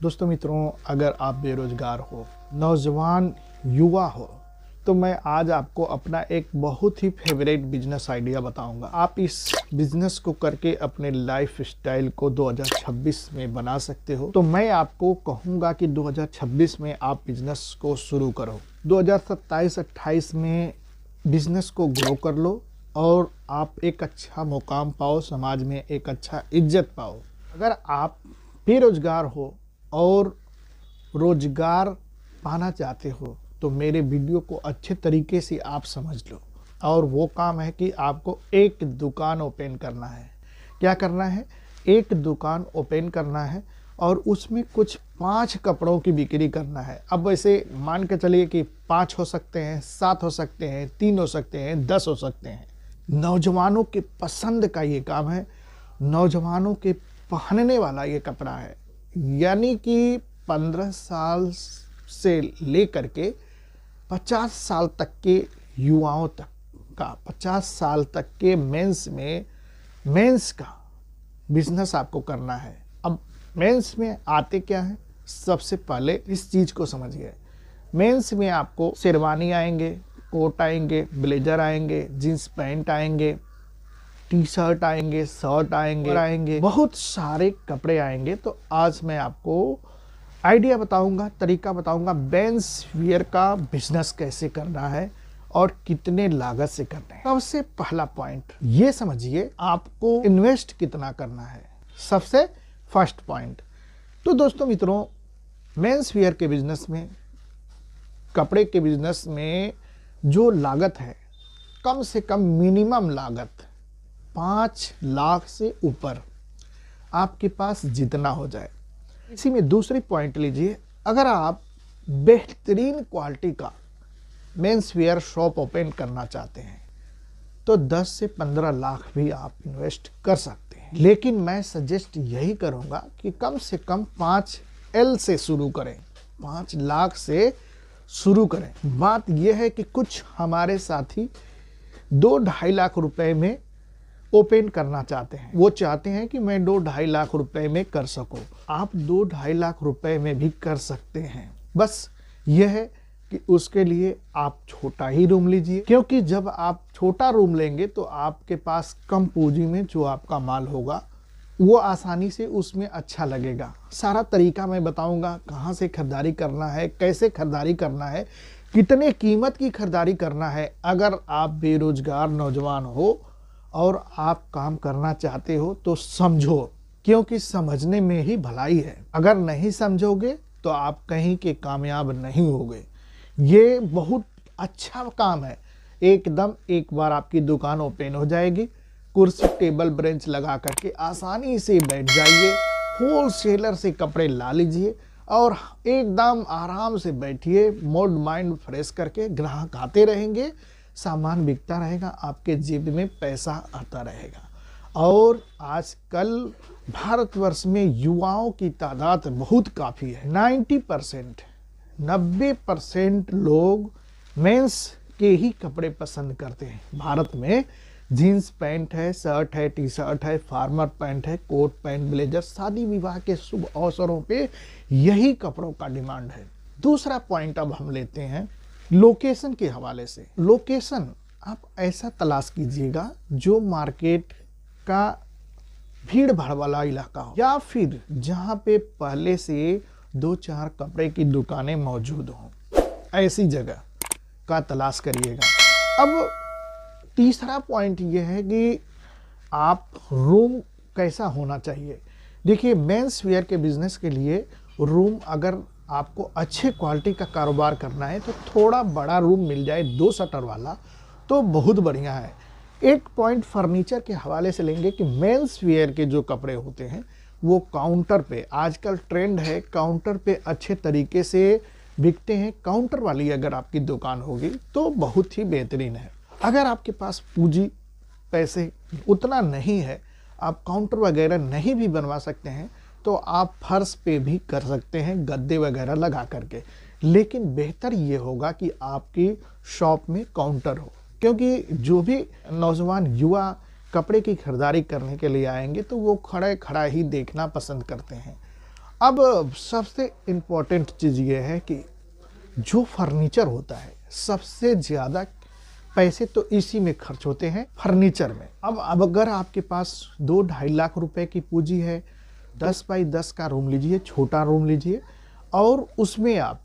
दोस्तों मित्रों, अगर आप बेरोजगार हो, नौजवान युवा हो, तो मैं आज आपको अपना एक बहुत ही फेवरेट बिजनेस आइडिया बताऊंगा। आप इस बिजनेस को करके अपने लाइफ स्टाइल को 2026 में बना सकते हो। तो मैं आपको कहूंगा कि 2026 में आप बिजनेस को शुरू करो। 2027-28 में बिजनेस को ग्रो कर लो और आप एक अच्छा मुकाम पाओ, समाज में एक अच्छा इज्जत पाओ। अगर आप बेरोजगार हो और रोजगार पाना चाहते हो तो मेरे वीडियो को अच्छे तरीके से आप समझ लो। और वो काम है कि आपको एक दुकान ओपन करना है। क्या करना है? एक दुकान ओपन करना है और उसमें कुछ 5 कपड़ों की बिक्री करना है। अब वैसे मान के चलिए कि 5 हो सकते हैं, 7 हो सकते हैं, 3 हो सकते हैं, 10 हो सकते हैं। नौजवानों के पसंद का ये काम है, नौजवानों के पहनने वाला ये कपड़ा है। यानी कि 15 साल से लेकर के 50 साल तक के युवाओं तक का, 50 साल तक के मेंस का बिजनेस आपको करना है। अब मेंस में आते क्या है, सबसे पहले इस चीज को समझिए। मेंस में आपको शेरवानी आएंगे, कोट आएंगे, ब्लेजर आएंगे, जींस पैंट आएंगे, टी शर्ट आएंगे, शर्ट आएंगे, बहुत सारे कपड़े आएंगे। तो आज मैं आपको आइडिया बताऊंगा, तरीका बताऊंगा मेंस वियर का बिजनेस कैसे करना है और कितने लागत से करना है। सबसे पहला पॉइंट ये समझिए, आपको इन्वेस्ट कितना करना है, सबसे फर्स्ट पॉइंट। तो दोस्तों मित्रों, मेंस वियर के बिजनेस में, कपड़े के बिजनेस में जो लागत है, कम से कम मिनिमम लागत 5 लाख से ऊपर आपके पास जितना हो जाए। इसी में दूसरी पॉइंट लीजिए, अगर आप बेहतरीन क्वालिटी का मेंस वेयर शॉप ओपन करना चाहते हैं तो 10 से 15 लाख भी आप इन्वेस्ट कर सकते हैं। लेकिन मैं सजेस्ट यही करूंगा कि कम से कम 5L से शुरू करें, 5 लाख से शुरू करें। बात यह है कि कुछ हमारे साथी 2-2.5 लाख रुपए में ओपन करना चाहते हैं। वो चाहते हैं कि मैं 2-2.5 लाख रुपए में कर सकूं। आप 2-2.5 लाख रुपए में भी कर सकते हैं। बस यह है कि उसके लिए आप छोटा ही रूम लीजिए, क्योंकि जब आप छोटा रूम लेंगे तो आपके पास कम पूंजी में जो आपका माल होगा वो आसानी से उसमें अच्छा लगेगा। सारा तरीका मैं बताऊंगा, कहाँ से खरीदारी करना है, कैसे खरीदारी करना है, कितने कीमत की खरीदारी करना है। अगर आप बेरोजगार नौजवान हो और आप काम करना चाहते हो तो समझो, क्योंकि समझने में ही भलाई है। अगर नहीं समझोगे तो आप कहीं के कामयाब नहीं होगे। ये बहुत अच्छा काम है। एकदम एक बार आपकी दुकान ओपन हो जाएगी, कुर्सी टेबल बेंच लगा करके आसानी से बैठ जाइए, होलसेलर से कपड़े ला लीजिए और एकदम आराम से बैठिए, मूड माइंड फ्रेश करके। ग्राहक आते रहेंगे, सामान बिकता रहेगा, आपके जेब में पैसा आता रहेगा। और आजकल भारतवर्ष में युवाओं की तादाद बहुत काफ़ी है। 90% लोग मेंस के ही कपड़े पसंद करते हैं। भारत में जीन्स पैंट है, शर्ट है, टी शर्ट है, फार्मर पैंट है, कोट पैंट, ब्लेजर, शादी विवाह के शुभ अवसरों पे यही कपड़ों का डिमांड है। दूसरा पॉइंट अब हम लेते हैं लोकेशन के हवाले से। लोकेशन आप ऐसा तलाश कीजिएगा जो मार्केट का भीड़ भाड़ वाला इलाका हो, या फिर जहां पे पहले से 2-4 कपड़े की दुकानें मौजूद हों। ऐसी जगह का तलाश करिएगा। अब तीसरा पॉइंट यह है कि आप रूम कैसा होना चाहिए। देखिए, मेंस वेयर के बिजनेस के लिए रूम, अगर आपको अच्छे क्वालिटी का कारोबार करना है तो थोड़ा बड़ा रूम मिल जाए 2 शटर वाला तो बहुत बढ़िया है। एक पॉइंट फर्नीचर के हवाले से लेंगे कि मेंस वेयर के जो कपड़े होते हैं वो काउंटर पे, आजकल ट्रेंड है, काउंटर पे अच्छे तरीके से बिकते हैं। काउंटर वाली अगर आपकी दुकान होगी तो बहुत ही बेहतरीन है। अगर आपके पास पूंजी पैसे उतना नहीं है, आप काउंटर वगैरह नहीं भी बनवा सकते हैं, तो आप फर्श पे भी कर सकते हैं, गद्दे वगैरह लगा करके। लेकिन बेहतर ये होगा कि आपकी शॉप में काउंटर हो, क्योंकि जो भी नौजवान युवा कपड़े की खरीदारी करने के लिए आएंगे तो वो खड़ा ही देखना पसंद करते हैं। अब सबसे इम्पोर्टेंट चीज़ ये है कि जो फर्नीचर होता है सबसे ज़्यादा पैसे तो इसी में खर्च होते हैं, फर्नीचर में। अब अगर आपके पास 2-2.5 लाख रुपए की पूंजी है, 10 बाई 10 का रूम लीजिए, छोटा रूम लीजिए और उसमें आप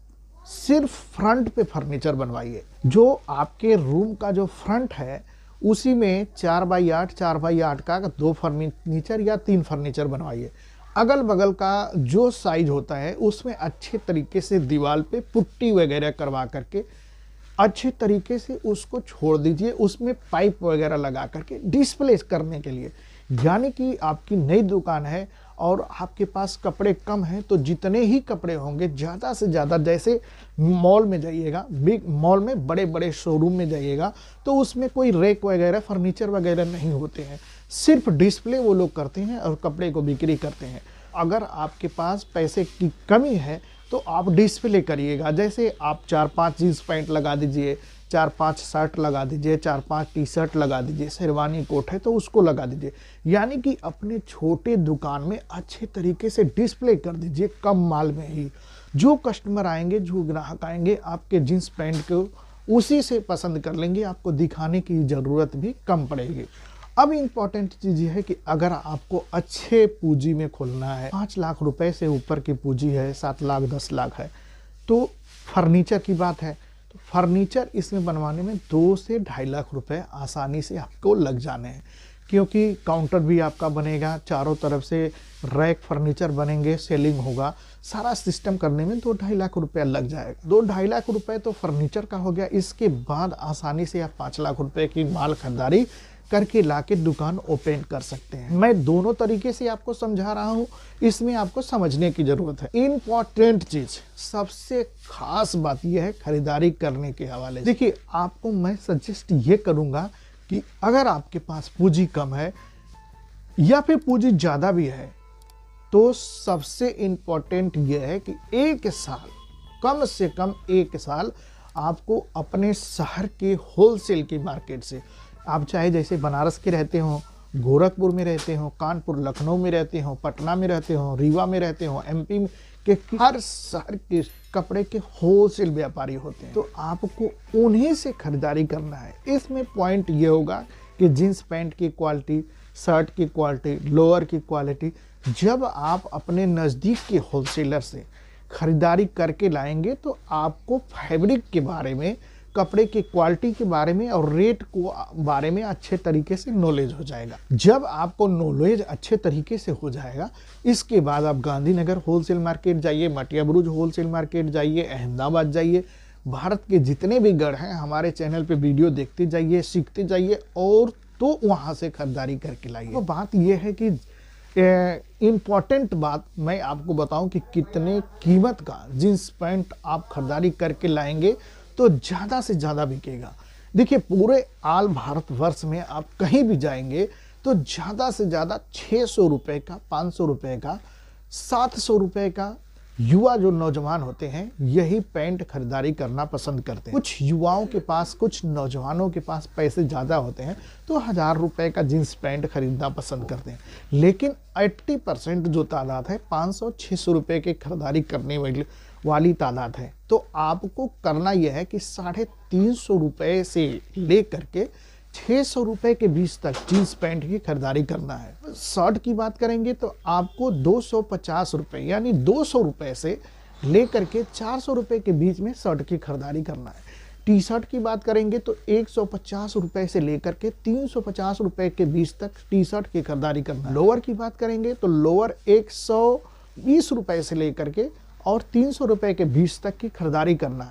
सिर्फ फ्रंट पे फर्नीचर बनवाइए। जो आपके रूम का जो फ्रंट है उसी में 4x8 का 2 फर्नीचर या 3 फर्नीचर बनवाइए। अगल बगल का जो साइज होता है उसमें अच्छे तरीके से दीवार पे पुट्टी वगैरह करवा करके अच्छे तरीके से उसको छोड़ दीजिए, उसमें पाइप वगैरह लगा करके डिस्प्ले करने के लिए। यानी कि आपकी नई दुकान है और आपके पास कपड़े कम हैं, तो जितने ही कपड़े होंगे ज़्यादा से ज़्यादा, जैसे मॉल में जाइएगा, बिग मॉल में बड़े बड़े शोरूम में जाइएगा तो उसमें कोई रैक वगैरह फर्नीचर वगैरह नहीं होते हैं, सिर्फ डिस्प्ले वो लोग करते हैं और कपड़े को बिक्री करते हैं। अगर आपके पास पैसे की कमी है तो आप डिस्प्ले करिएगा। जैसे आप 4-5 जीन्स पैंट लगा दीजिए, 4-5 शर्ट लगा दीजिए, 4-5 टी शर्ट लगा दीजिए, शेरवानी कोट है तो उसको लगा दीजिए। यानी कि अपने छोटे दुकान में अच्छे तरीके से डिस्प्ले कर दीजिए, कम माल में ही। जो कस्टमर आएंगे, जो ग्राहक आएंगे, आपके जीन्स पैंट को उसी से पसंद कर लेंगे, आपको दिखाने की ज़रूरत भी कम पड़ेगी। अब इम्पॉर्टेंट चीज़ ये है कि अगर आपको अच्छे पूंजी में खोलना है, 5 लाख रुपए से ऊपर की पूंजी है, 7 लाख 10 लाख है, तो फर्नीचर की बात है, तो फर्नीचर इसमें बनवाने में 2 से 2.5 लाख रुपए आसानी से आपको लग जाने हैं। क्योंकि काउंटर भी आपका बनेगा, चारों तरफ से रैक फर्नीचर बनेंगे, सेलिंग होगा, सारा सिस्टम करने में 2-2.5 लाख रुपया लग जाएगा। 2-2.5 लाख रुपए तो फर्नीचर का हो गया। इसके बाद आसानी से आप 5 लाख रुपए की माल खरीदारी करके लाके दुकान ओपन कर सकते हैं। मैं दोनों तरीके से आपको समझा रहा हूं, इसमें आपको समझने की जरूरत है। इंपॉर्टेंट चीज, सबसे खास बात यह है खरीदारी करने के हवाले से। देखिए, आपको मैं सजेस्ट ये करूंगा कि अगर आपके पास पूंजी कम है या फिर पूंजी ज्यादा भी है, तो सबसे इंपॉर्टेंट यह है कि 1 साल, कम से कम 1 साल आपको अपने शहर के होलसेल की मार्केट से, आप चाहे जैसे बनारस के रहते हो, गोरखपुर में रहते हो, कानपुर लखनऊ में रहते हो, पटना में रहते हो, रीवा में रहते हो, एमपी में के हर शहर के कपड़े के होलसेल व्यापारी होते हैं, तो आपको उन्हीं से खरीदारी करना है। इसमें पॉइंट ये होगा कि जींस पैंट की क्वालिटी, शर्ट की क्वालिटी, लोअर की क्वालिटी, जब आप अपने नज़दीक के होलसेलर से खरीदारी करके लाएंगे तो आपको फैब्रिक के बारे में, कपड़े की क्वालिटी के बारे में और रेट को बारे में अच्छे तरीके से नॉलेज हो जाएगा। जब आपको नॉलेज अच्छे तरीके से हो जाएगा, इसके बाद आप गांधीनगर होलसेल मार्केट जाइए, मटिया बुरुज होलसेल मार्केट जाइए, अहमदाबाद जाइए, भारत के जितने भी गढ़ हैं हमारे चैनल पे वीडियो देखते जाइए, सीखते जाइए और तो वहाँ से खरीदारी करके लाइए। तो बात यह है कि इम्पॉर्टेंट बात मैं आपको बताऊं कि कितने कीमत का जींस पैंट आप खरीदारी करके लाएंगे तो ज़्यादा से ज़्यादा बिकेगा। देखिए, पूरे आल भारतवर्ष में आप कहीं भी जाएंगे तो ज़्यादा से ज़्यादा 600 रुपये का, 500 रुपये का, 700 रुपये का युवा जो नौजवान होते हैं यही पैंट खरीदारी करना पसंद करते हैं। कुछ युवाओं के पास, कुछ नौजवानों के पास पैसे ज़्यादा होते हैं तो 1000 रुपये का जींस पैंट खरीदना पसंद करते हैं। लेकिन 80% जो तादाद है 500-600 रुपये की खरीदारी करने वाली तादाद है। तो आपको करना यह है कि 350 रुपये से लेकर के 600 रुपये के बीच तक जींस पैंट की खरीदारी करना है। शर्ट की बात करेंगे तो आपको 250 रुपये यानी 200 रुपये से लेकर के 400 रुपये के बीच में शर्ट की खरीदारी करना है। टी शर्ट की बात करेंगे तो 150 रुपये से लेकर के 350 रुपये के बीच तक टी शर्ट की खरीदारी करना है। लोअर की बात करेंगे तो लोअर 120 रुपये से लेकर के और 300 रुपये के बीच तक की खरीदारी करना है।